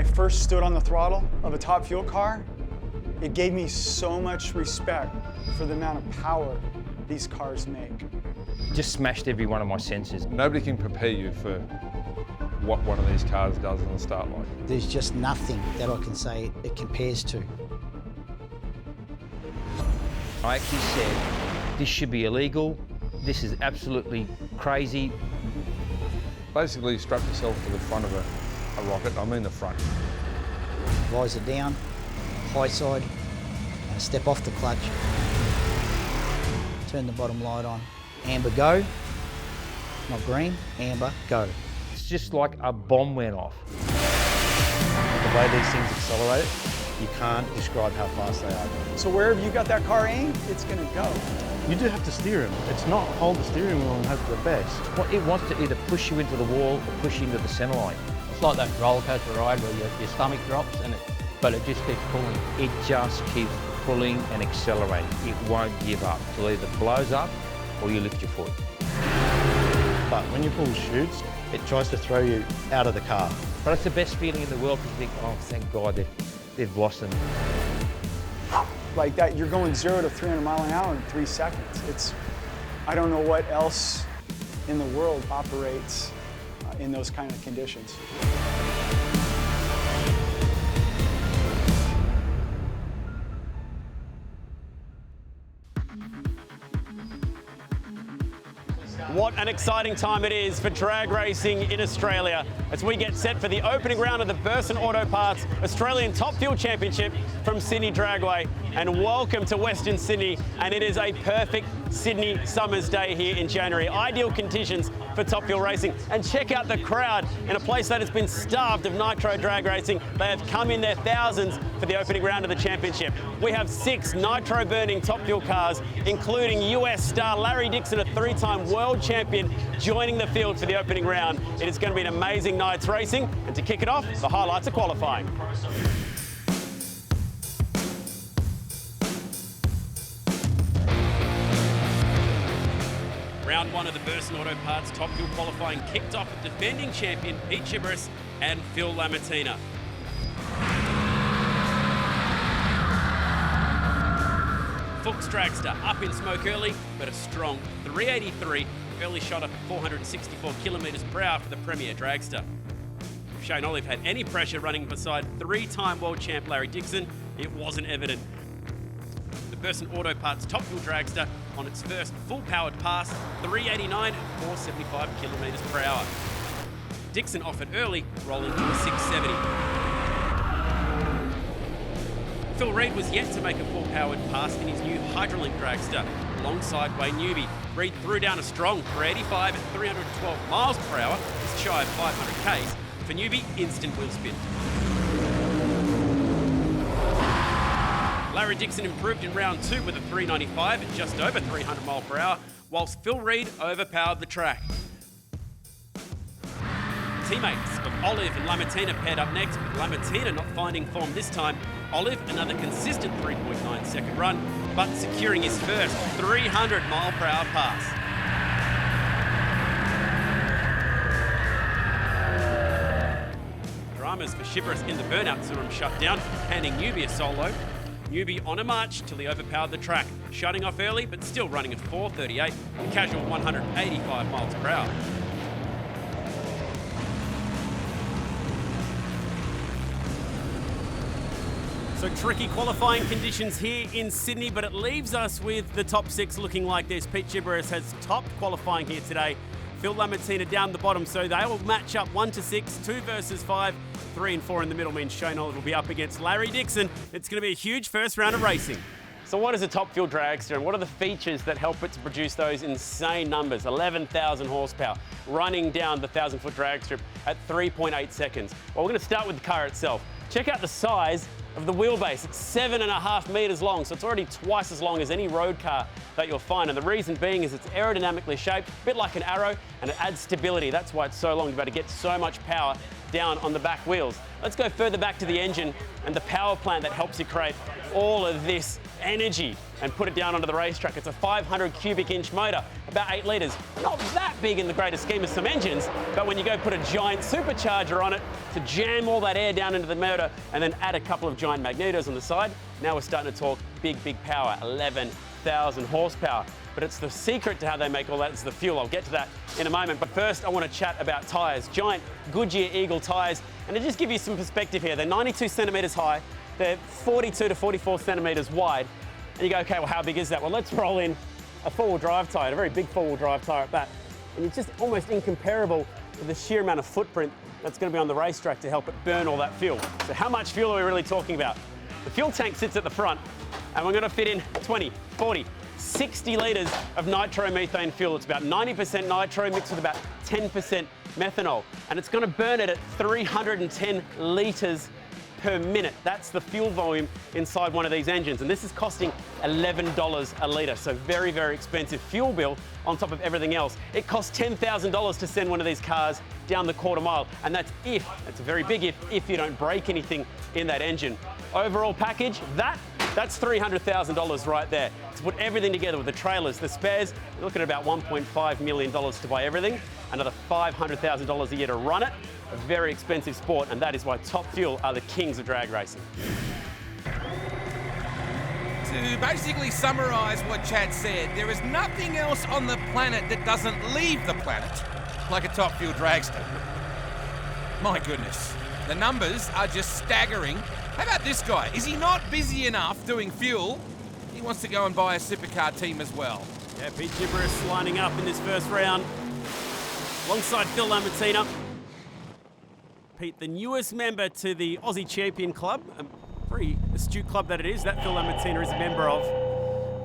I first stood on the throttle of a Top Fuel car, it gave me so much respect for the amount of power these cars make. Just smashed every one of my senses. Nobody can prepare you for what one of these cars does on the start line. There's just nothing that I can say it compares to. I actually said, this should be illegal. This is absolutely crazy. Basically, strap yourself to the front of a rocket, I mean the front. Visor down, high side, and step off the clutch. Turn the bottom light on. Amber, go. Not green, amber, go. It's just like a bomb went off. The way these things accelerate, you can't describe how fast they are. So wherever you got that car aimed, it's gonna go. You do have to steer them. It's not hold the steering wheel and hope for the best. It wants to either push you into the wall or push you into the centre line. It's like that roller coaster ride where your stomach drops, but it just keeps pulling. It just keeps pulling and accelerating. It won't give up. It either blows up or you lift your foot. But when you pull shoots, it tries to throw you out of the car. But it's the best feeling in the world because you think, oh, thank God they've lost them. Like that, you're going 0 to 300 miles an hour in 3 seconds. I don't know what else in the world operates in those kind of conditions. What an exciting time it is for drag racing in Australia as we get set for the opening round of the Burson Auto Parts Australian Top Fuel Championship from Sydney Dragway. And welcome to Western Sydney, and it is a perfect Sydney summer's day here in January. Ideal conditions for Top Fuel racing. And check out the crowd in a place that has been starved of nitro drag racing. They have come in their thousands for the opening round of the championship. We have 6 nitro burning Top Fuel cars, including US star Larry Dixon, a 3-time world champion, joining the field for the opening round. It is going to be an amazing night's racing, and to kick it off, the highlights of qualifying. Round 1 of the Burson Auto Parts Top Fuel qualifying kicked off with defending champion Pete Chibris and Phil Lamartina. Fuchs Dragster up in smoke early, but a strong 383 early shot of 464 kilometres per hour for the premier Dragster. If Shane Olive had any pressure running beside 3-time world champ Larry Dixon, it wasn't evident. The Burson Auto Parts Top Fuel Dragster on its first full-powered pass, 389 at 475 kilometres per hour. Dixon offered early, rolling to a 670. Phil Reid was yet to make a full-powered pass in his new Hydrolink Dragster alongside Wayne Newby. Reid threw down a strong 385 at 312 miles per hour, just shy of 500 k's. For Newby, instant wheel spin. Larry Dixon improved in round 2 with a 395 at just over 300 miles per hour, whilst Phil Reid overpowered the track. Teammates of Olive and Lamartina paired up next, with Lamartina not finding form this time. Olive, another consistent 3.9 second run, but securing his first 300 mile per hour pass. Dramas for Chibris in the burnout saw him shut down, handing Newby a solo. Newby on a march till he overpowered the track, shutting off early but still running at 438, a casual 185 miles per hour. So tricky qualifying conditions here in Sydney, but it leaves us with the top 6 looking like this. Pete Chibris has topped qualifying here today. Phil Lamartina down the bottom, so they will match up 1 to 6, 2 versus 5, 3 and 4 in the middle means Shane Olive will be up against Larry Dixon. It's going to be a huge first round of racing. So what is a Top Fuel Dragster, and what are the features that help it to produce those insane numbers? 11,000 horsepower, running down the 1,000-foot drag strip at 3.8 seconds. Well, we're going to start with the car itself. Check out the size of the wheelbase. It's 7.5 metres long, so it's already twice as long as any road car that you'll find. And the reason being is it's aerodynamically shaped, a bit like an arrow, and it adds stability. That's why it's so long to be able to get so much power down on the back wheels. Let's go further back to the engine and the power plant that helps you create all of this energy and put it down onto the racetrack. It's a 500 cubic inch motor, about 8 litres. Not that big in the greater scheme of some engines, but when you go put a giant supercharger on it to jam all that air down into the motor and then add a couple of giant magnetos on the side, now we're starting to talk big power, 11,000 horsepower. But it's the secret to how they make all that is the fuel. I'll get to that in a moment. But first, I want to chat about tyres. Giant Goodyear Eagle tyres. And to just give you some perspective here, they're 92 centimetres high. They're 42 to 44 centimetres wide. And you go, okay, well, how big is that? Well, let's roll in a four-wheel drive tyre, a very big four-wheel drive tyre at that. And it's just almost incomparable to the sheer amount of footprint that's going to be on the racetrack to help it burn all that fuel. So how much fuel are we really talking about? The fuel tank sits at the front, and we're going to fit in 20, 40, 60 litres of nitromethane fuel. It's about 90% nitro mixed with about 10% methanol. And it's going to burn it at 310 litres per minute. That's the fuel volume inside one of these engines. And this is costing $11 a litre. So very, very expensive fuel bill on top of everything else. It costs $10,000 to send one of these cars down the quarter mile. And that's a very big if you don't break anything in that engine. Overall package, that's $300,000 right there. To put everything together with the trailers, the spares, you're looking at about $1.5 million to buy everything, another $500,000 a year to run it. A very expensive sport, and that is why Top Fuel are the kings of drag racing. To basically summarise what Chad said, there is nothing else on the planet that doesn't leave the planet like a Top Fuel dragster. My goodness, the numbers are just staggering. How about this guy? Is he not busy enough doing fuel? He wants to go and buy a supercar team as well. Yeah, Pete Gibberis lining up in this first round alongside Phil Lamartina. Pete, the newest member to the Aussie Champion Club, a very astute club that it is, that Phil Lamartina is a member of.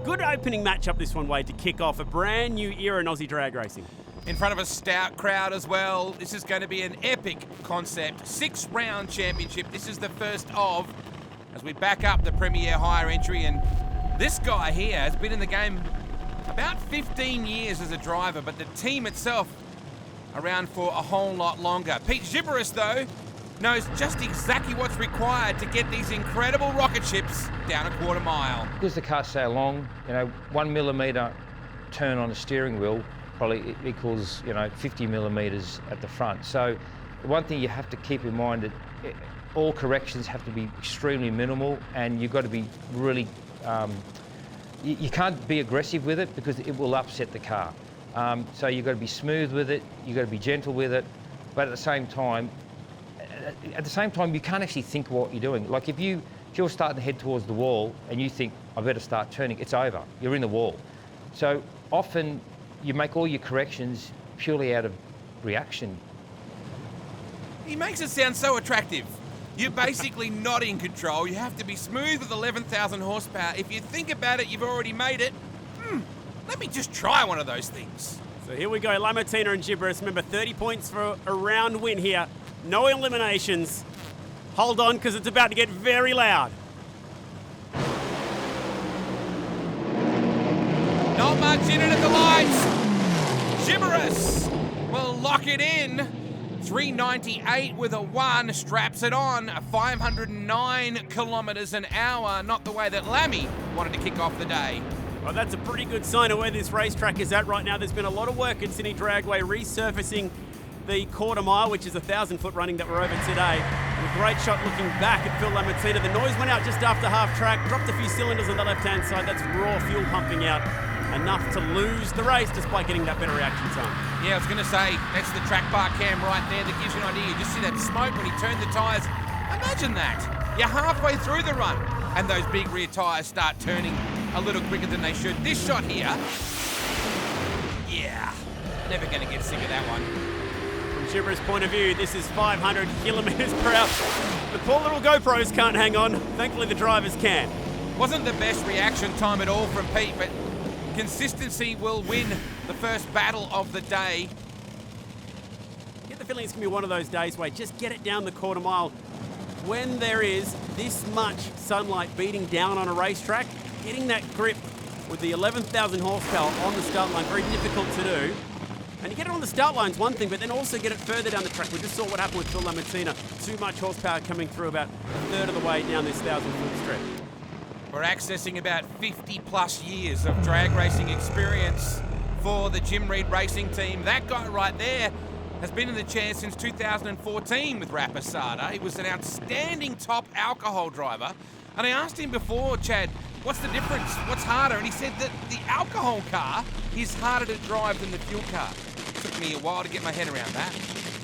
Good opening matchup this one, Wade, to kick off a brand new era in Aussie drag racing. In front of a stout crowd as well. This is going to be an epic concept. 6-round championship. This is the first of, as we back up the Premier Hire entry. And this guy here has been in the game about 15 years as a driver, but the team itself around for a whole lot longer. Pete Gibberis, though, knows just exactly what's required to get these incredible rocket ships down a quarter mile. Because the car's so long, 1 millimetre turn on the steering wheel probably equals 50 millimetres at the front. So the one thing you have to keep in mind that all corrections have to be extremely minimal, and you've got to be really you can't be aggressive with it because it will upset the car. So you've got to be smooth with it, you've got to be gentle with it, but at the same time you can't actually think what you're doing. Like if you're starting to head towards the wall and you think I better start turning, it's over, you're in the wall. So often you make all your corrections purely out of reaction. He makes it sound so attractive. You're basically not in control. You have to be smooth with 11,000 horsepower. If you think about it, you've already made it. Let me just try one of those things. So here we go, Lamartina and Gibberis. Remember, 30 points for a round win here. No eliminations. Hold on, because it's about to get very loud. Not much in it at the lights. Gibberis will lock it in. 398 with a 1, straps it on. 509 kilometres an hour. Not the way that Lammy wanted to kick off the day. Well, that's a pretty good sign of where this racetrack is at right now. There's been a lot of work at Sydney Dragway resurfacing the quarter mile, which is a 1,000-foot running that we're over today. And a great shot looking back at Phil Lamartina. The noise went out just after half track, dropped a few cylinders on the left-hand side. That's raw fuel pumping out. Enough to lose the race despite getting that better reaction time. Yeah, I was going to say, that's the track bar cam right there that gives you an idea. You just see that smoke when he turned the tyres. Imagine that. You're halfway through the run and those big rear tyres start turning a little quicker than they should. This shot here, yeah, never going to get sick of that one. From Gibberis' point of view, this is 500 kilometres per hour. The poor little GoPros can't hang on. Thankfully, the drivers can. Wasn't the best reaction time at all from Pete, but consistency will win the first battle of the day. I get the feeling it's going to be one of those days where just get it down the quarter mile. When there is this much sunlight beating down on a racetrack, getting that grip with the 11,000 horsepower on the start line, very difficult to do. And you get it on the start line's one thing, but then also get it further down the track. We just saw what happened with Phil Lamartina. Too much horsepower coming through about a third of the way down this 1,000-foot strip. We're accessing about 50 plus years of drag racing experience for the Jim Reed racing team. That guy right there has been in the chair since 2014 with Rapisada. He was an outstanding top alcohol driver. And I asked him before, Chad, what's the difference? What's harder? And he said that the alcohol car is harder to drive than the fuel car. It took me a while to get my head around that.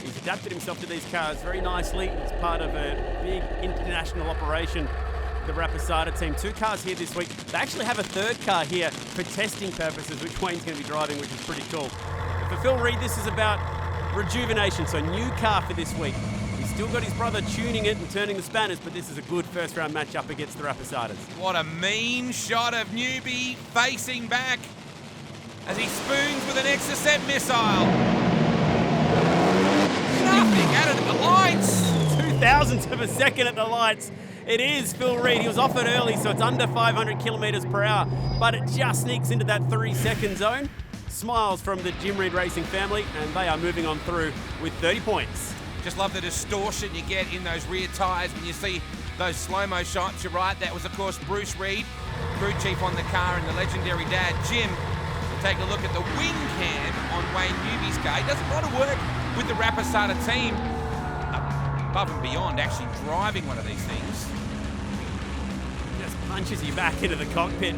He's adapted himself to these cars very nicely. It's part of a big international operation, the Rapisada team. 2 cars here this week. They actually have a 3rd car here for testing purposes, which Wayne's going to be driving, which is pretty cool. But for Phil Reed, this is about rejuvenation, so new car for this week. He's still got his brother tuning it and turning the spanners, but this is a good first round matchup against the Rapisadas. What a mean shot of Newbie facing back as he spoons with an Exocet missile. Nothing out of the lights. 0.02 of a second at the lights. It is Phil Reed. He was off it early, so it's under 500 kilometres per hour, but it just sneaks into that 3-second zone. Smiles from the Jim Reed Racing family, and they are moving on through with 30 points. Just love the distortion you get in those rear tyres when you see those slow-mo shots. You're right, that was of course Bruce Reed, crew chief on the car, and the legendary dad Jim. We'll take a look at the wing cam on Wayne Newby's car. He does a lot of work with the Rapisada team, above and beyond actually driving one of these things. Just punches you back into the cockpit,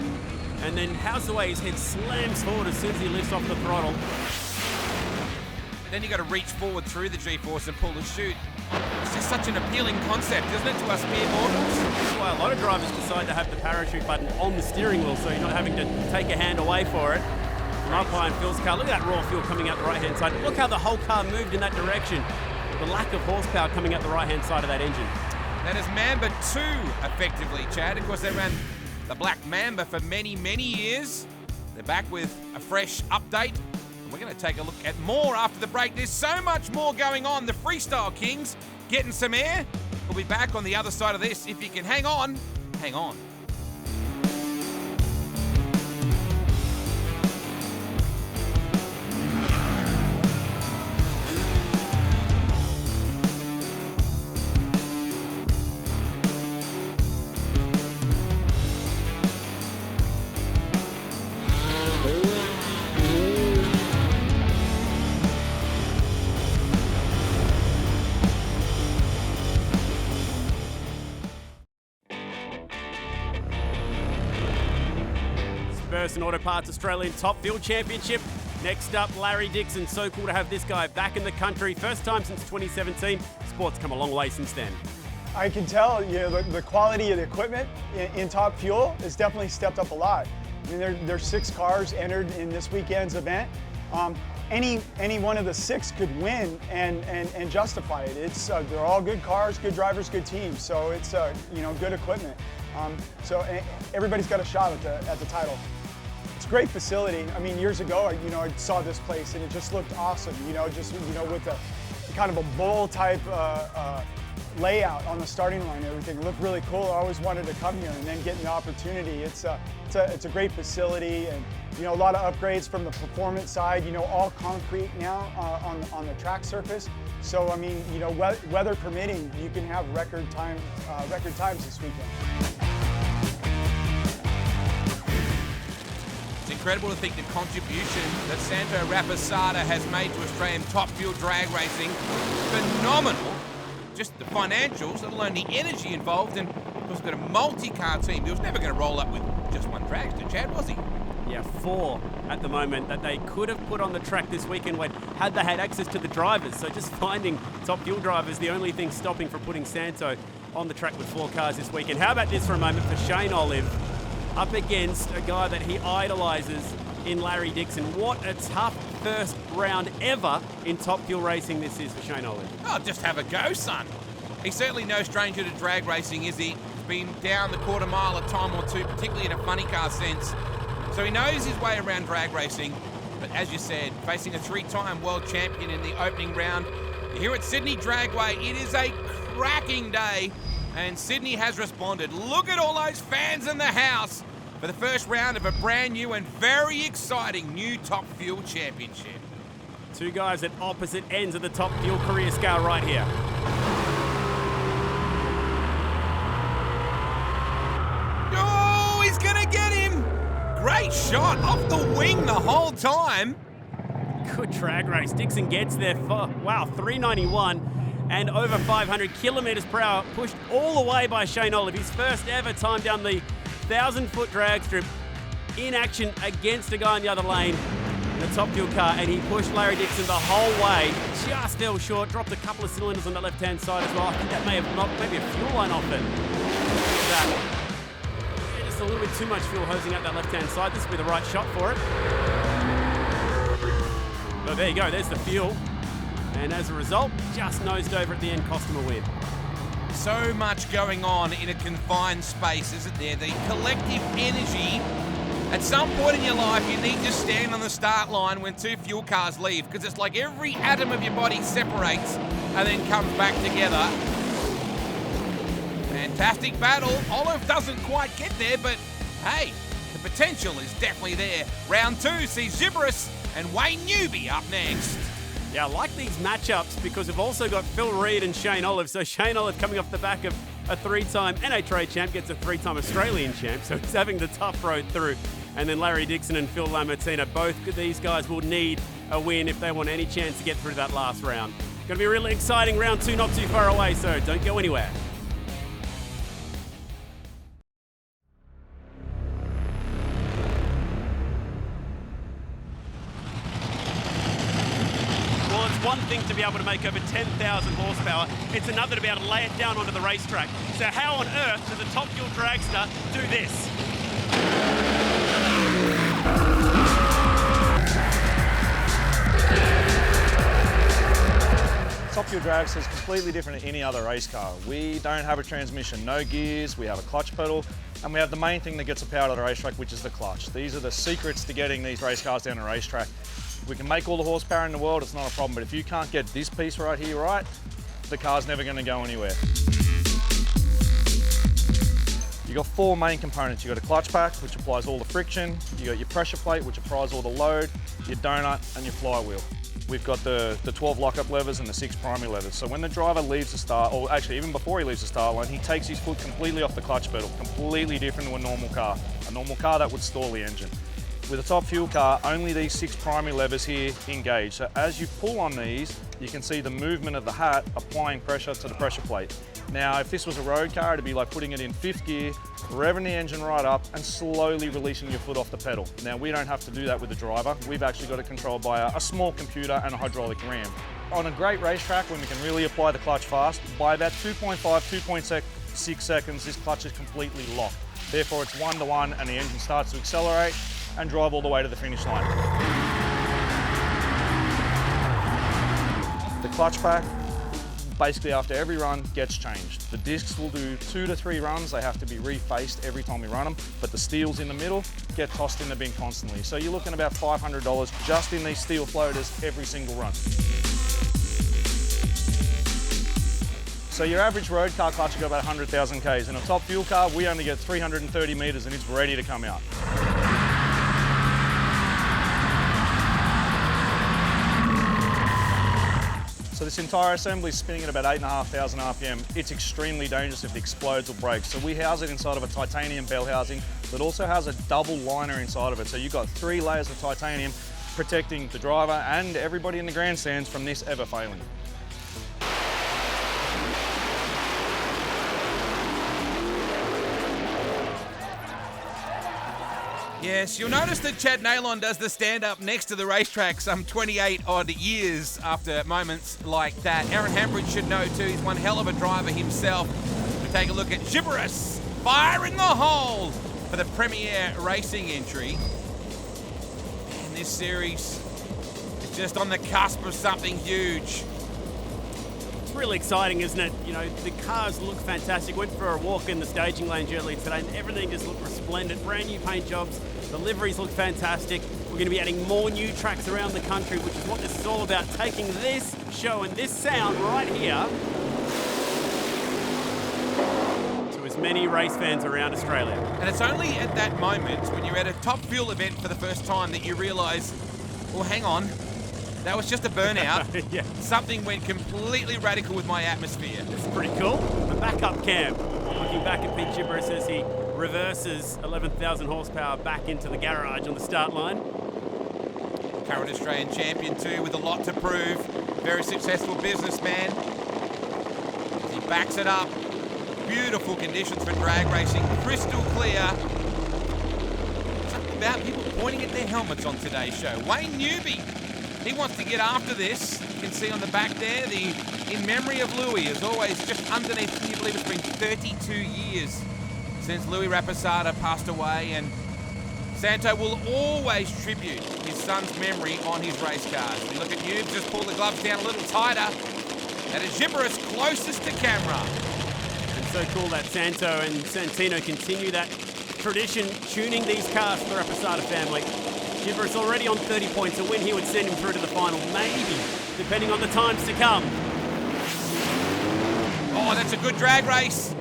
and then how's the way his head slams forward as soon as he lifts off the throttle. Then you got to reach forward through the G-force and pull the chute. It's just such an appealing concept, isn't it, to us mere mortals? That's why a lot of drivers decide to have the parachute button on the steering wheel, so you're not having to take a hand away for it. Up behind Phil's car, look at that raw fuel coming out the right-hand side. Look how the whole car moved in that direction. The lack of horsepower coming out the right-hand side of that engine. That is Mamba 2, effectively, Chad. Of course, they ran the Black Mamba for many, many years. They're back with a fresh update. We're going to take a look at more after the break. There's so much more going on. The Freestyle Kings getting some air. We'll be back on the other side of this. If you can hang on, hang on. Burson Auto Parts Australian Top Fuel Championship. Next up, Larry Dixon. So cool to have this guy back in the country. First time since 2017. Sport's come a long way since then. I can tell, the quality of the equipment in Top Fuel has definitely stepped up a lot. I mean, there's 6 cars entered in this weekend's event. Any one of the 6 could win and justify it. They're all good cars, good drivers, good teams. So it's good equipment. So everybody's got a shot at the title. It's a great facility. I mean, years ago, I saw this place and it just looked awesome. With a kind of a bowl type layout on the starting line and everything. It looked really cool. I always wanted to come here, and then getting the opportunity. It's a great facility, and a lot of upgrades from the performance side. All concrete now on the track surface. So I mean, weather permitting, you can have record times this weekend. It's incredible to think the contribution that Santo Rapisada has made to Australian top fuel drag racing. Phenomenal. Just the financials, let alone the energy involved, and of course got a multi-car team. He was never going to roll up with just one dragster, Chad, was he? Yeah, 4 at the moment that they could have put on the track this weekend had they had access to the drivers. So just finding top fuel drivers, the only thing stopping from putting Santo on the track with 4 cars this weekend. How about this for a moment for Shane Olive, up against a guy that he idolises in Larry Dixon. What a tough first round ever in top fuel racing this is for Shane Olive. Oh, just have a go, son. He's certainly no stranger to drag racing, is he? He's been down the quarter mile a time or 2, particularly in a funny car sense. So he knows his way around drag racing. But as you said, facing a 3-time world champion in the opening round here at Sydney Dragway, it is a cracking day. And Sydney has responded. Look at all those fans in the house for the first round of a brand new and very exciting new Top Fuel Championship. 2 guys at opposite ends of the Top Fuel career scale right here. Oh! great shot off the wing the whole time. Good drag race. Dixon gets there for, wow, 391 and over 500 kilometres per hour, pushed all the way by Shane Olive. His first ever time down the 1,000-foot drag strip in action against a guy in the other lane in a top fuel car, and he pushed Larry Dixon the whole way. Just fell short, dropped a couple of cylinders on the left-hand side as well. I think that may have knocked maybe a fuel line off it. Just a little bit too much fuel hosing out that left-hand side. This will be the right shot for it. But there you go, there's the fuel. And as a result, just nosed over at the end, cost him a win. So much going on in a confined space, isn't there? The collective energy. At some point in your life, you need to stand on the start line when two fuel cars leave, because it's like every atom of your body separates and then comes back together. Fantastic battle. Olive doesn't quite get there, but hey, the potential is definitely there. Round 2 sees Gibberish and Wayne Newby up next. Yeah, I like these matchups because we've also got Phil Reed and Shane Olive. So Shane Olive coming off the back of a 3-time NA Trade champ, gets a 3-time Australian champ, so he's having the tough road through. And then Larry Dixon and Phil Lamartina, both these guys will need a win if they want any chance to get through that last round. Going to be a really exciting round 2, not too far away, so don't go anywhere. Well, it's one thing to be able to make over 10,000 horsepower. It's another to be able to lay it down onto the racetrack. So how on earth does a top fuel dragster do this? Top Fuel Dragster is completely different than any other race car. We don't have a transmission, no gears, we have a clutch pedal, and we have the main thing that gets the power to the racetrack, which is the clutch. These are the secrets to getting these race cars down the racetrack. We can make all the horsepower in the world, it's not a problem, but if you can't get this piece right here right, the car's never going to go anywhere. You've got 4 main components. You've got a clutch pack, which applies all the friction. You've got your pressure plate, which applies all the load, your donut, and your flywheel. We've got the 12 lockup levers and the 6 primary levers. So when the driver leaves the start, or actually even before he leaves the start line, he takes his foot completely off the clutch pedal, completely different to a normal car. A normal car that would stall the engine. With a top fuel car, only these 6 primary levers here engage. So as you pull on these, you can see the movement of the hat applying pressure to the pressure plate. Now, if this was a road car, it'd be like putting it in 5th gear, revving the engine right up and slowly releasing your foot off the pedal. Now, we don't have to do that with the driver. We've actually got it controlled by a small computer and a hydraulic ram. On a great racetrack, when we can really apply the clutch fast, by about 2.5, 2.6 seconds, this clutch is completely locked. Therefore, it's 1-to-1 and the engine starts to accelerate and drive all the way to the finish line. The clutch pack, basically after every run, gets changed. The discs will do 2 to 3 runs. They have to be refaced every time we run them, but the steels in the middle get tossed in the bin constantly. So you're looking about $500 just in these steel floaters every single run. So your average road car clutch will go about 100,000 Ks. In a top fuel car, we only get 330 meters and it's ready to come out. So this entire assembly is spinning at about 8,500 RPM. It's extremely dangerous if it explodes or breaks. So we house it inside of a titanium bell housing that also has a double liner inside of it. So you've got 3 layers of titanium protecting the driver and everybody in the grandstands from this ever failing. Yes, you'll notice that Chad Nalon does the stand-up next to the racetrack some 28 odd years after moments like that. Aaron Hambridge should know too, he's one hell of a driver himself. We take a look at Gibberish, fire in the hole for the Premier Racing entry. And this series is just on the cusp of something huge. It's really exciting, isn't it? You know, the cars look fantastic. Went for a walk in the staging range earlier today and everything just looked resplendent. Brand new paint jobs. The liveries look fantastic. We're going to be adding more new tracks around the country, which is what this is all about, taking this show and this sound right here to as many race fans around Australia. And it's only at that moment when you're at a top fuel event for the first time that you realise, well, hang on, that was just a burnout. Yeah. Something went completely radical with my atmosphere. This is pretty cool. A backup cam. Looking back at Pete Gibberish as he reverses 11,000 horsepower back into the garage on the start line. Current Australian champion too, with a lot to prove. Very successful businessman. He backs it up. Beautiful conditions for drag racing, crystal clear. Something about people pointing at their helmets on today's show. Wayne Newby, he wants to get after this. You can see on the back there, the In Memory of Louis is always just underneath. Can you believe it's been 32 years since Louis Raposada passed away, and Santo will always tribute his son's memory on his race cars. You look at Newb, just pull the gloves down a little tighter. That is Gibberus closest to camera. And so cool that Santo and Santino continue that tradition, tuning these cars for the Raposada family. Gibberus already on 30 points. A win here would send him through to the final, maybe, depending on the times to come. Oh, that's a good drag race.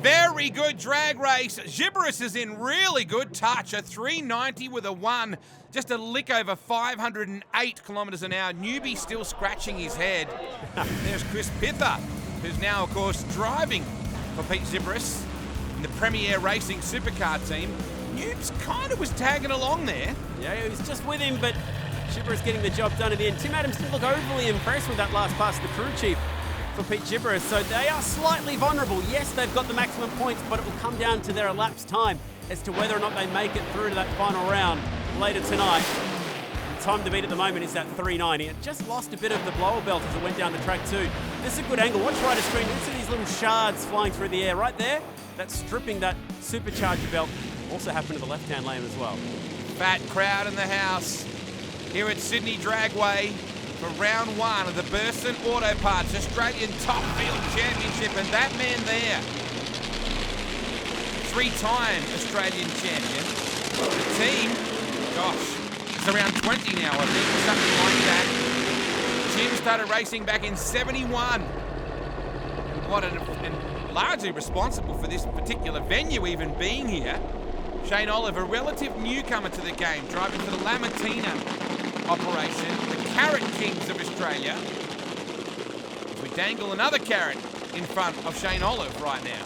Very good drag race. Gibberus is in really good touch. A 390 with a 1. Just a lick over 508 kilometres an hour. Newbie still scratching his head. There's Chris Pither, who's now, of course, driving for Pete Gibberus in the Premier Racing Supercar team. Noobs kind of was tagging along there. Yeah, he was just with him, but Gibberus getting the job done at the end. Tim Adams didn't look overly impressed with that last pass of the crew chief for Pete Gibberus, so they are slightly vulnerable. Yes, they've got the maximum points, but it will come down to their elapsed time as to whether or not they make it through to that final round later tonight. The time to beat at the moment is that 390. It just lost a bit of the blower belt as it went down the track too. This is a good angle. Watch right of screen. You see these little shards flying through the air right there? That's stripping that supercharger belt. Also happened to the left-hand lane as well. Fat crowd in the house here at Sydney Dragway for round 1 of the Burson Auto Parts Australian Top Field Championship. And that man there, 3-time Australian champion. The team, gosh, it's around 20 now, I think, or something like that. Jim started racing back in 71. And largely responsible for this particular venue even being here. Shane Olive, a relative newcomer to the game, driving for the Lamartina operation, the Carrot Kings of Australia. As we dangle another carrot in front of Shane Olive right now.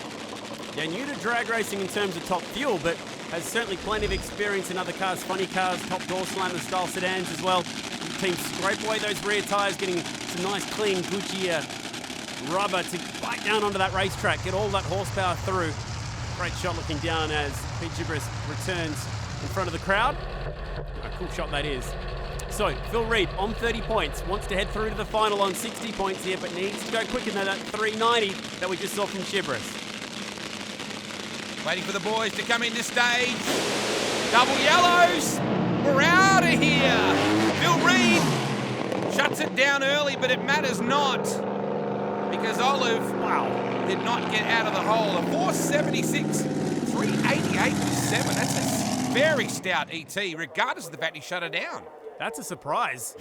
Yeah, new to drag racing in terms of top fuel, but has certainly plenty of experience in other cars, funny cars, top door slammer style sedans as well. The team scrape away those rear tyres, getting some nice clean Gucci rubber to bite down onto that racetrack, get all that horsepower through. Great shot looking down as Pete Gibberus returns in front of the crowd. A cool shot that is. So, Phil Reid on 30 points, wants to head through to the final on 60 points here, but needs to go quicker than that 390 that we just saw from Gibberus. Waiting for the boys to come into stage. Double yellows. We're out of here. Phil Reid shuts it down early, but it matters not because Olive, did not get out of the hole. A 476, 388 7. That's a very stout ET, regardless of the fact he shut it down. That's a surprise.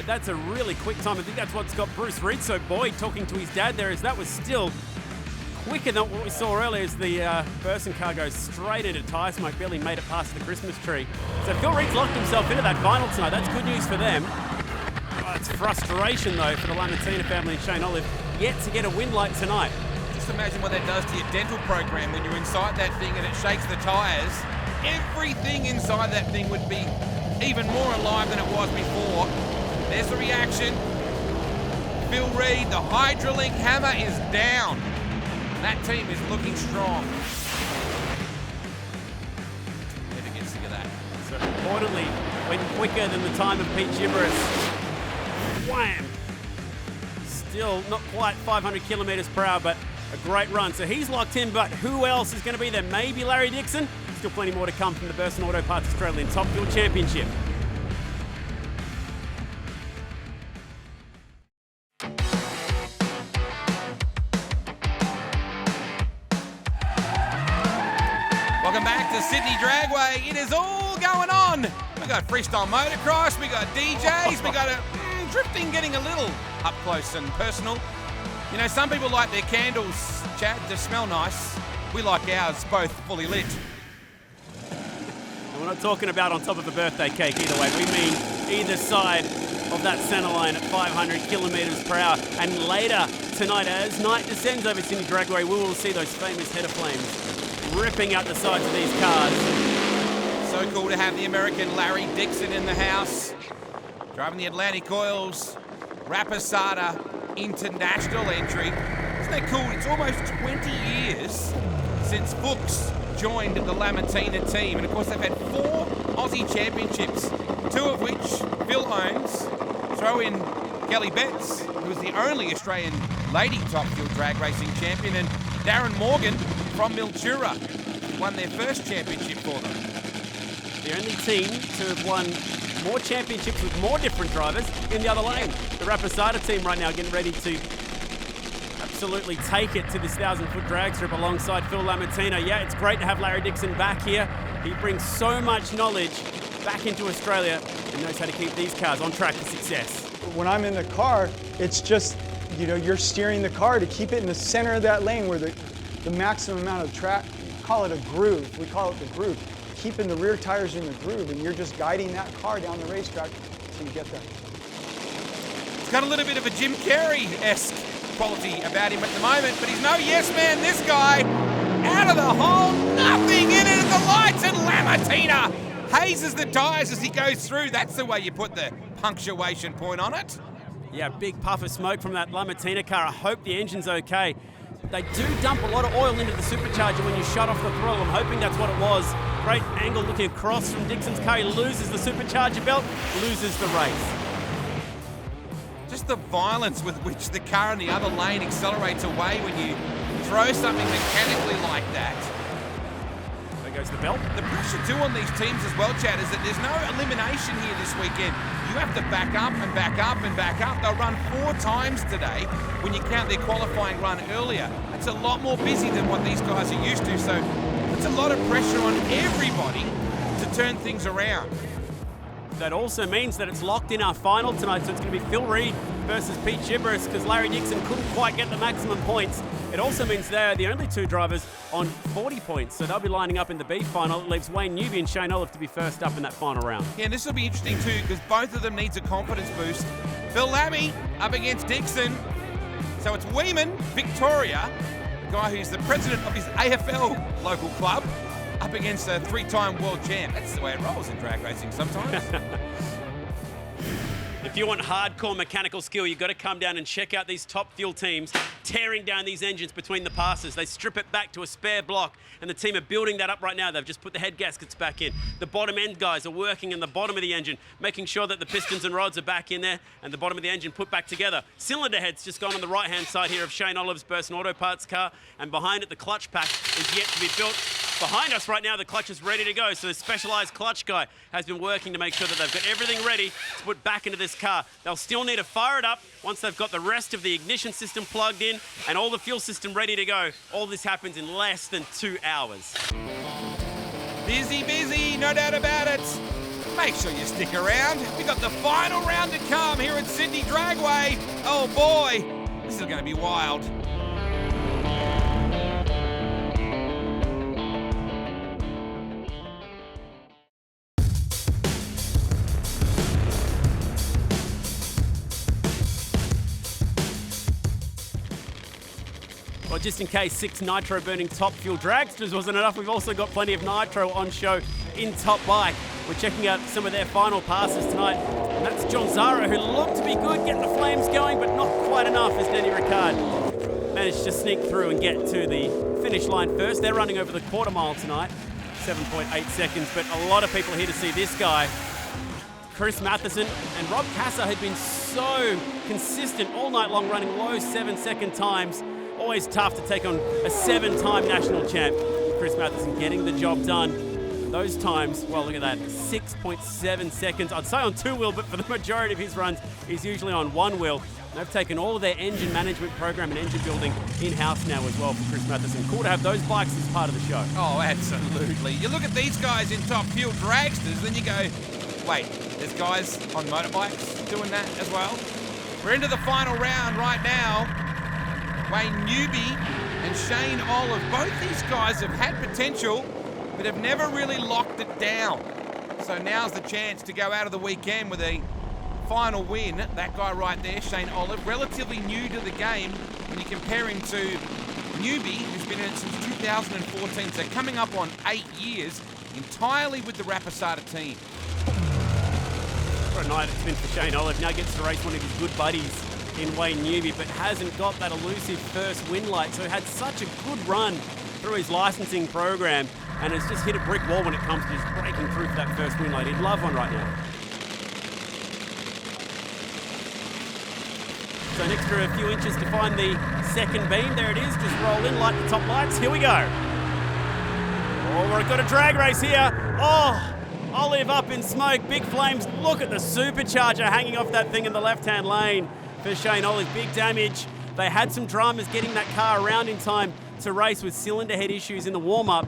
That's a really quick time. I think that's what's got Bruce Reid so buoyed talking to his dad there, as that was still quicker than what we saw earlier as the Burson car goes straight into tyre smoke, barely made it past the Christmas tree. So Phil Reid's locked himself into that final tonight. That's good news for them. Oh, it's frustration though for the Lamartina family and Shane Olive, yet to get a win like tonight. Just imagine what that does to your dental program when you're inside that thing and it shakes the tyres. Everything inside that thing would be even more alive than it was before. There's the reaction. Phil Reid, the Hydralink hammer is down. That team is looking strong. Never get sick of that. So importantly, went quicker than the time of Pete Gibberus. Wham! Still not quite 500 kilometres per hour, but a great run. So he's locked in, but who else is going to be there? Maybe Larry Dixon? Still plenty more to come from the Burson Auto Parts Australian Top Fuel Championship. Welcome back to Sydney Dragway. It is all going on. We got freestyle motocross, we got DJs, we got drifting getting a little up close and personal. You know, some people like their candles, Chad, to smell nice. We like ours both fully lit. And we're not talking about on top of a birthday cake either way. We mean either side of that centre line at 500 kilometres per hour. And later tonight, as night descends over Sydney Dragway, we will see those famous header flames ripping out the sides of these cars. So cool to have the American Larry Dixon in the house. Driving the Atlantic Oils Rapisada International entry. Isn't that cool? It's almost 20 years since Fuchs joined the Lamantina team. And of course, they've had 4 Aussie championships, 2 of which Phil owns. Throw in Kelly Betts, who was the only Australian lady top fuel drag racing champion, and Darren Morgan from Mildura won their first championship for them. The only team to have won more championships with more different drivers in the other lane. The Rapisada team right now getting ready to absolutely take it to this 1,000-foot drag strip alongside Phil Lamantina. Yeah, it's great to have Larry Dixon back here. He brings so much knowledge back into Australia and knows how to keep these cars on track for success. When I'm in the car, it's just, you're steering the car to keep it in the center of that lane where the maximum amount of track, call it a groove, we call it the groove, keeping the rear tires in the groove, and you're just guiding that car down the racetrack till you get there. It's got a little bit of a Jim Carrey-esque quality about him at the moment, but he's no yes man, this guy. Out of the hole, nothing in it at the lights, and Lamantina hazes the tyres as he goes through. That's the way you put the punctuation point on it. Yeah, big puff of smoke from that Lamantina car. I hope the engine's okay. They do dump a lot of oil into the supercharger when you shut off the throttle. I'm hoping that's what it was. Great angle looking across from Dixon's car. He loses the supercharger belt, loses the race. Just the violence with which the car in the other lane accelerates away when you throw something mechanically like that. There goes the belt. The pressure too on these teams as well, Chad, is that there's no elimination here this weekend. You have to back up and back up and back up. They'll run 4 times today when you count their qualifying run earlier. That's a lot more busy than what these guys are used to, so it's a lot of pressure on everybody to turn things around. That also means that it's locked in our final tonight, so it's going to be Phil Reed versus Pete Chibris because Larry Dixon couldn't quite get the maximum points. It also means they're the only 2 drivers on 40 points, so they'll be lining up in the B final. It leaves Wayne Newby and Shane Olive to be first up in that final round. Yeah, and this will be interesting too because both of them needs a confidence boost. Phil Lammy up against Dixon. So it's Weeman, Victoria, the guy who's the president of his AFL local club, up against a 3-time world champ. That's the way it rolls in drag racing sometimes. If you want hardcore mechanical skill, you've got to come down and check out these top fuel teams tearing down these engines between the passes. They strip it back to a spare block, and the team are building that up right now. They've just put the head gaskets back in. The bottom end guys are working in the bottom of the engine, making sure that the pistons and rods are back in there and the bottom of the engine put back together. Cylinder head's just gone on the right-hand side here of Shane Olive's Burson Auto Parts car, and behind it, the clutch pack is yet to be built. Behind us right now, the clutch is ready to go. So the specialized clutch guy has been working to make sure that they've got everything ready to put back into this car. They'll still need to fire it up once they've got the rest of the ignition system plugged in and all the fuel system ready to go. All this happens in less than 2 hours. Busy, busy, no doubt about it. Make sure you stick around. We got the final round to come here at Sydney Dragway. Oh boy, this is going to be wild. Well, just in case 6 nitro-burning top fuel dragsters wasn't enough, we've also got plenty of nitro on show in Top Bike. We're checking out some of their final passes tonight. And that's John Zara, who looked to be good, getting the flames going, but not quite enough as Denny Ricard managed to sneak through and get to the finish line first. They're running over the quarter mile tonight, 7.8 seconds, but a lot of people here to see this guy. Chris Matheson and Rob Kasser had been so consistent all night long, running low 7-second times. Always tough to take on a 7-time national champ. Chris Matheson getting the job done. Those times, well, look at that, 6.7 seconds. I'd say on 2-wheel, but for the majority of his runs, he's usually on 1-wheel. They've taken all of their engine management program and engine building in-house now as well for Chris Matheson. Cool to have those bikes as part of the show. Oh, absolutely. You look at these guys in top fuel dragsters, then you go, wait, there's guys on motorbikes doing that as well? We're into the final round right now. Wayne Newby and Shane Olive, both these guys have had potential, but have never really locked it down. So now's the chance to go out of the weekend with a final win. That guy right there, Shane Olive, relatively new to the game when you compare him to newbie who's been in it since 2014, so coming up on 8 years, entirely with the Rapisada team. What a night it's been for Shane Olive. Now gets to race one of his good buddies in Wayne Newby, but hasn't got that elusive first win light. So he had such a good run through his licensing program and has just hit a brick wall when it comes to just breaking through for that first win light. He'd love one right now. So an extra few inches to find the second beam. There it is. Just roll in, light the top lights. Here we go. Oh, we've got a drag race here. Oh, Olive up in smoke. Big flames. Look at the supercharger hanging off that thing in the left-hand lane for Shane Olive. Big damage. They had some dramas getting that car around in time to race with cylinder head issues in the warm-up.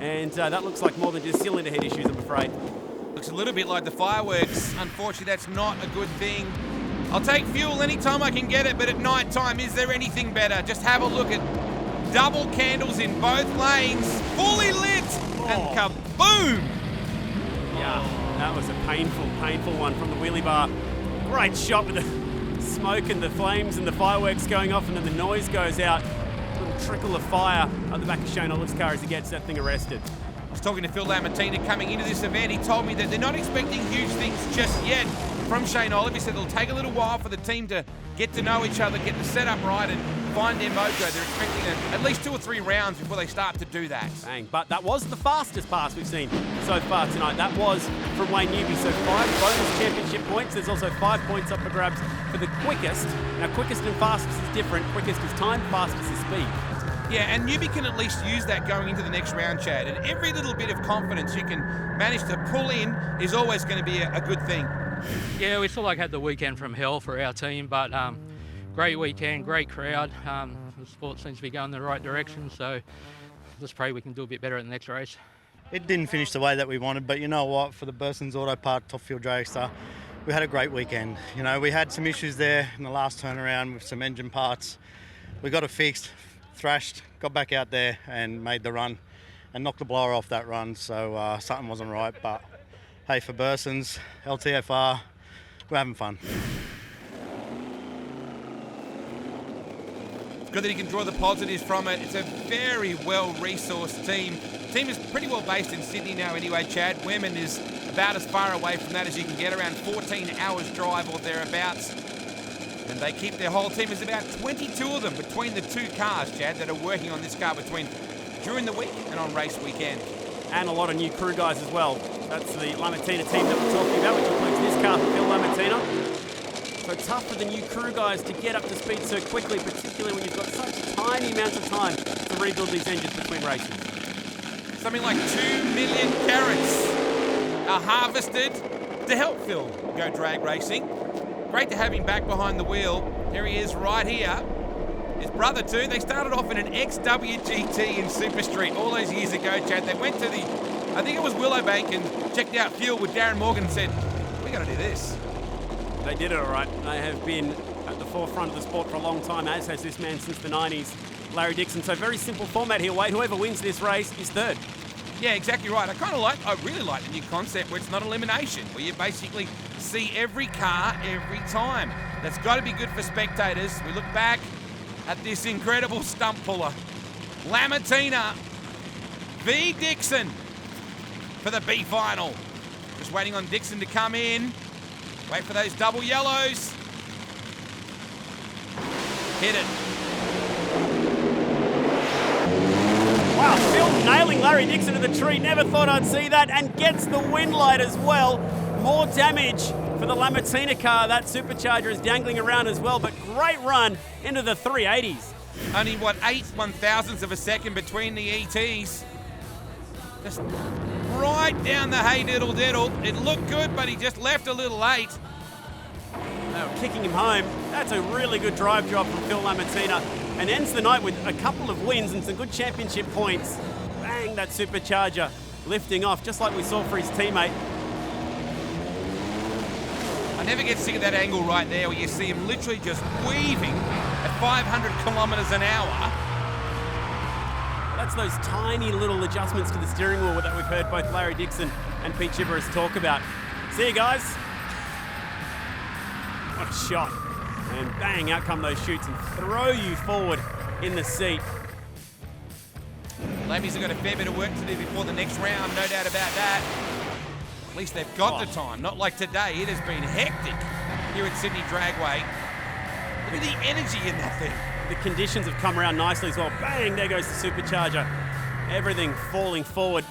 And that looks like more than just cylinder head issues, I'm afraid. Looks a little bit like the fireworks. Unfortunately, that's not a good thing. I'll take fuel anytime I can get it, but at night time, is there anything better? Just have a look at double candles in both lanes, fully lit, and kaboom! Yeah, that was a painful one from the wheelie bar. Great shot with the smoke and the flames and the fireworks going off, and then the noise goes out. A little trickle of fire on the back of Shane Olive's car as he gets that thing arrested. I was talking to Phil Lamartina coming into this event. He told me that they're not expecting huge things just yet from Shane Olive. He said it'll take a little while for the team to get to know each other, get the setup right, and find their mojo. They're expecting at least 2 or 3 rounds before they start to do that. Bang. But that was the fastest pass we've seen so far tonight. That was from Wayne Newby. So 5 bonus championship points. There's also 5 points up for grabs for the quickest. Now, quickest and fastest is different. Quickest is time, fastest is speed. Yeah, and Newby can at least use that going into the next round, Chad. And every little bit of confidence you can manage to pull in is always going to be a good thing. Yeah, we sort of like had the weekend from hell for our team, but great weekend, great crowd. The sport seems to be going the right direction, so let's pray we can do a bit better in the next race. It didn't finish the way that we wanted, but you know what? For the Burson's Auto Park Top Fuel Dragster, we had a great weekend. You know, we had some issues there in the last turnaround with some engine parts. We got it fixed, thrashed, got back out there and made the run and knocked the blower off that run, so something wasn't right. But hey, for Burson's, LTFR, we're having fun. It's good that he can draw the positives from it. It's a very well-resourced team. The team is pretty well based in Sydney now anyway, Chad. Women is about as far away from that as you can get, around 14 hours drive or thereabouts. And they keep their whole team. There's about 22 of them between the 2 cars, Chad, that are working on this car during the week and on race weekend. And a lot of new crew guys as well. That's the Lamartina team that we're talking about, which includes this car for Phil Lamartina. So tough for the new crew guys to get up to speed so quickly, particularly when you've got such tiny amounts of time to rebuild these engines between races. Something like 2 million carrots are harvested to help Phil go drag racing. Great to have him back behind the wheel. Here he is right here. His brother too. They started off in an XWGT in Super Street all those years ago, Chad. They went to I think it was Willowbank, and checked out fuel with Darren Morgan and said, we got to do this. They did it all right. They have been at the forefront of the sport for a long time, as has this man since the 90s, Larry Dixon. So very simple format here, Wade. Whoever wins this race is third. Yeah, exactly right. I really like the new concept where it's not elimination, where you basically see every car every time. That's got to be good for spectators. We look back at this incredible stump puller. Lamartina v Dixon for the B final. Just waiting on Dixon to come in. Wait for those double yellows. Hit it. Wow, Phil nailing Larry Dixon to the tree. Never thought I'd see that, and gets the win light as well. More damage for the Lamartina car. That supercharger is dangling around as well, but great run into the 380s. Only, 8 1/1000ths of a second between the ETs. Just right down the hay diddle diddle. It looked good, but he just left a little late. They were kicking him home. That's a really good drive job from Phil Lamartina, and ends the night with a couple of wins and some good championship points. Bang, that supercharger lifting off, just like we saw for his teammate. I never get sick of that angle right there where you see him literally just weaving at 500 kilometres an hour. That's those tiny little adjustments to the steering wheel that we've heard both Larry Dixon and Pete Chibberis talk about. See you guys. What a shot. And bang, out come those chutes and throw you forward in the seat. Lammies have got a fair bit of work to do before the next round, no doubt about that. At least they've got the time, not like today. It has been hectic here at Sydney Dragway. Look at the energy in that thing. The conditions have come around nicely as well. Bang, there goes the supercharger. Everything falling forward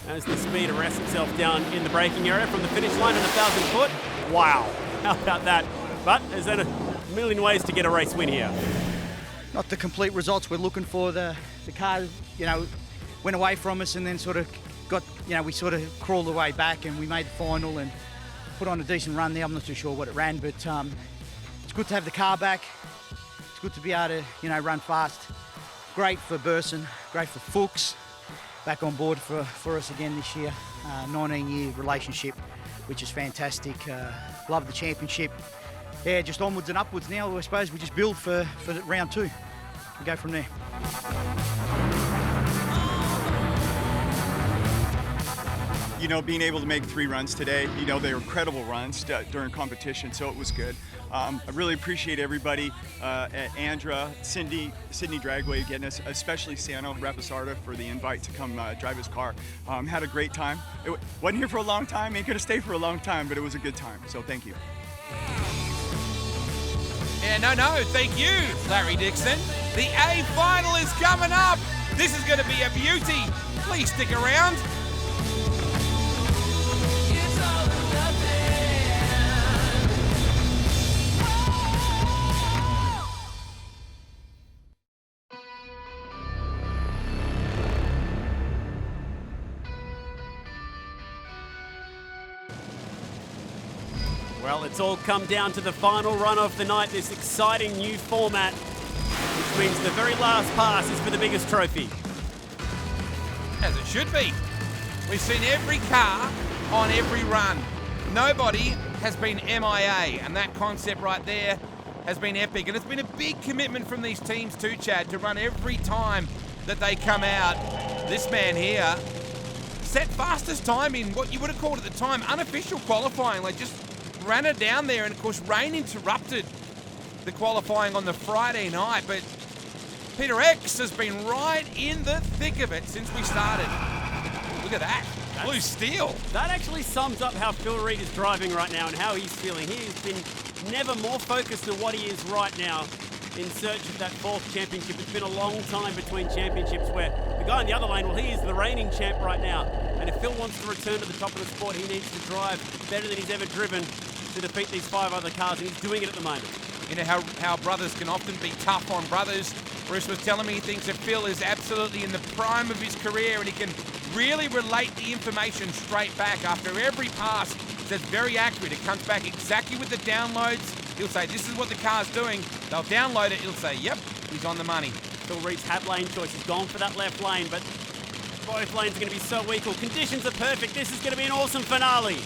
as the speed arrests itself down in the braking area from the finish line at 1,000 foot. Wow, how about that? But there's a million ways to get a race win here. Not the complete results we're looking for. The car, went away from us and then sort of got, we sort of crawled the way back and we made the final and put on a decent run there. I'm not too sure what it ran, but it's good to have the car back. It's good to be able to, run fast. Great for Burson, great for Fuchs. Back on board for us again this year. 19-year relationship, which is fantastic. Love the championship. Yeah, just onwards and upwards now. I suppose we just build for round 2. We go from there. Being able to make 3 runs today, they were incredible runs during competition, so it was good. I really appreciate everybody, Andra, Sydney Dragway getting us, especially Sano Rapisarda for the invite to come drive his car. Had a great time. Wasn't here for a long time, ain't gonna stay for a long time, but it was a good time, so thank you. Yeah, no, thank you, Larry Dixon. The A final is coming up. This is gonna be a beauty. Please stick around. Well, it's all come down to the final run of the night, this exciting new format, which means the very last pass is for the biggest trophy. As it should be. We've seen every car on every run. Nobody has been MIA, and that concept right there has been epic. And it's been a big commitment from these teams too, Chad, to run every time that they come out. This man here set fastest time in what you would have called at the time unofficial qualifying. Like, just ran it down there, and of course rain interrupted the qualifying on the Friday night, but Peter X has been right in the thick of it since we started. Look at that, blue steel. That actually sums up how Phil Reid is driving right now and how he's feeling. He's been never more focused than what he is right now in search of that 4th championship. It's been a long time between championships where the guy in the other lane, well, he is the reigning champ right now. And if Phil wants to return to the top of the sport, he needs to drive better than he's ever driven to defeat these 5 other cars, and he's doing it at the moment. You know how brothers can often be tough on brothers. Bruce was telling me he thinks that Phil is absolutely in the prime of his career, and he can really relate the information straight back after every pass. That's very accurate. It comes back exactly with the downloads. He'll say, this is what the car's doing. They'll download it. He'll say, yep, he's on the money. Phil Reid's hat lane choice. He's gone for that left lane, but both lanes are going to be so equal. Conditions are perfect. This is going to be an awesome finale.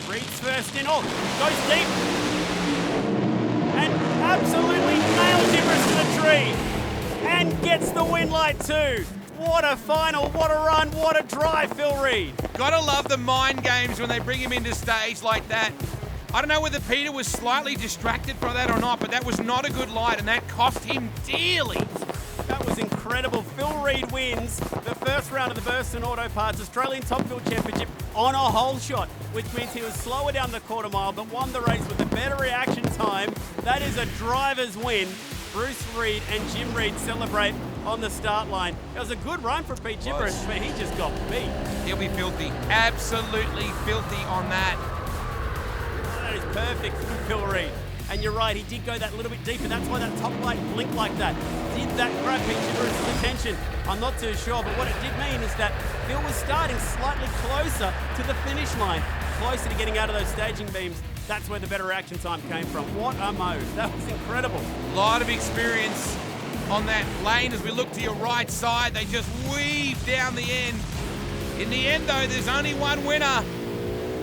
Reid's first in. Oh, goes deep. And absolutely nails Ibrus to the tree. And gets the win light too. What a final, what a run, what a drive, Phil Reid. Gotta love the mind games when they bring him into stage like that. I don't know whether Peter was slightly distracted by that or not, but that was not a good light, and that cost him dearly. That was incredible. Phil Reid wins the first round of the Burson Auto Parts Australian Top Fuel Championship on a hole shot, which means he was slower down the quarter mile, but won the race with a better reaction time. That is a driver's win. Bruce Reid and Jim Reid celebrate on the start line. It was a good run for Pete Gibberish, but he just got beat. He'll be filthy, absolutely filthy on that. That is perfect for Phil Reid. And you're right, he did go that little bit deeper. That's why that top light blinked like that. Did that grab Pete Gibberish's attention? I'm not too sure, but what it did mean is that Phil was starting slightly closer to the finish line, closer to getting out of those staging beams. That's where the better reaction time came from. What a move. That was incredible. A lot of experience on that lane. As we look to your right side, they just weave down the end. In the end, though, there's only one winner.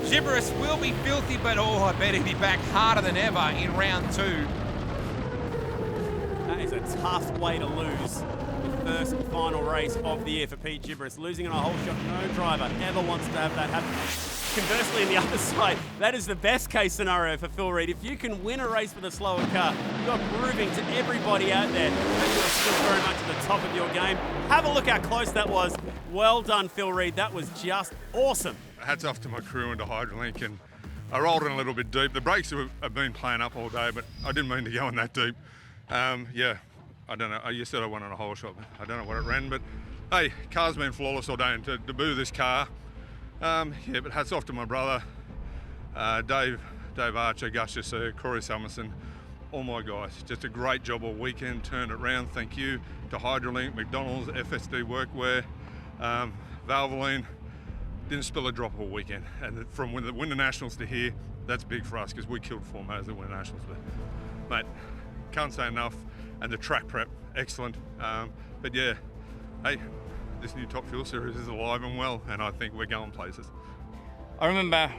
Gibberish will be filthy, but I bet he'll be back harder than ever in round 2. That is a tough way to lose the first and final race of the year for Pete Gibberish. Losing on a whole shot, no driver ever wants to have that happen. conversely, on the other side, that is the best case scenario for Phil Reid. If you can win a race with a slower car, you're proving to everybody out there that you're still very much at the top of your game. Have a look how close that was. Well done, Phil Reid. That was just awesome. Hats off to my crew and to Hydrolink, and I rolled in a little bit deep. The brakes have been playing up all day, but I didn't mean to go in that deep. Yeah, I don't know. You said I won on a whole shot. I don't know what it ran, but hey, car's been flawless all day, and to debut this car, yeah, but hats off to my brother, Dave Archer, Gus Corey Summerson, all my guys. Just a great job all weekend, turned it round. Thank you to Hydrolink, McDonald's, FSD Workwear, Valvoline. Didn't spill a drop all weekend. And from when the Winter Nationals to here, that's big for us because we killed 4 motors at Winter Nationals. But, mate, can't say enough. And the track prep, excellent. But yeah, hey, this new Top Fuel Series is alive and well, and I think we're going places. I remember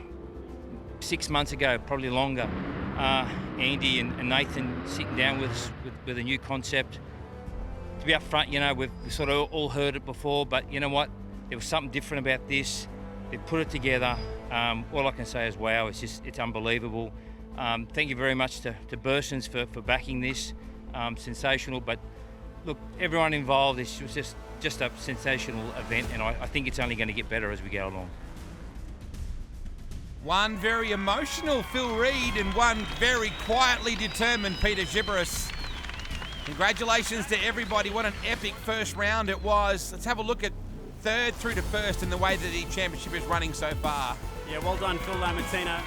6 months ago, probably longer, Andy and Nathan sitting down with us with a new concept. To be up front, you know, we've sort of all heard it before, but you know what? There was something different about this. They put it together. All I can say is wow, it's unbelievable. Thank you very much to Bursons for backing this. Sensational, but look, everyone involved, it was just a sensational event, and I think it's only going to get better as we go along. One very emotional Phil Reid and one very quietly determined Peter Gibberis. Congratulations to everybody. What an epic first round it was. Let's have a look at third through to first in the way that the championship is running so far. Yeah, well done, Phil Lamartina,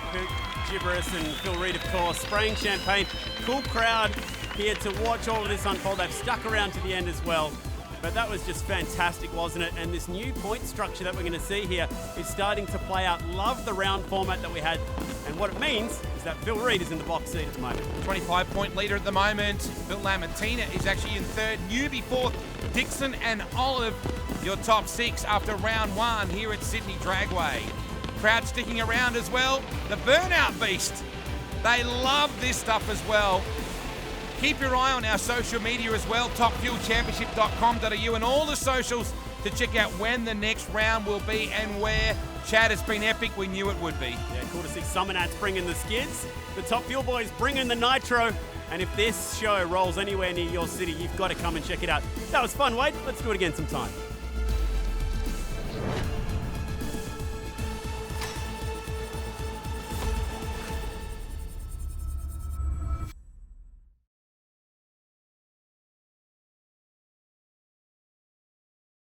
Gibberis and Phil Reid, of course. Spraying champagne. Cool crowd here to watch all of this unfold. They've stuck around to the end as well. But that was just fantastic, wasn't it? And this new point structure that we're going to see here is starting to play out. Love the round format that we had. And what it means is that Phil Reid is in the box seat at the moment. 25-point leader at the moment. Phil Lamartina is actually in third. Newbie fourth. Dixon and Olive, your top 6 after round 1 here at Sydney Dragway. Crowd sticking around as well. The Burnout Beast. They love this stuff as well. Keep your eye on our social media as well, topfuelchampionship.com.au and all the socials to check out when the next round will be and where. Chad, it's been epic. We knew it would be. Yeah, cool to see Summernats bringing the skids. The Top Fuel boys bringing the nitro. And if this show rolls anywhere near your city, you've got to come and check it out. That was fun, Wade. Let's do it again sometime.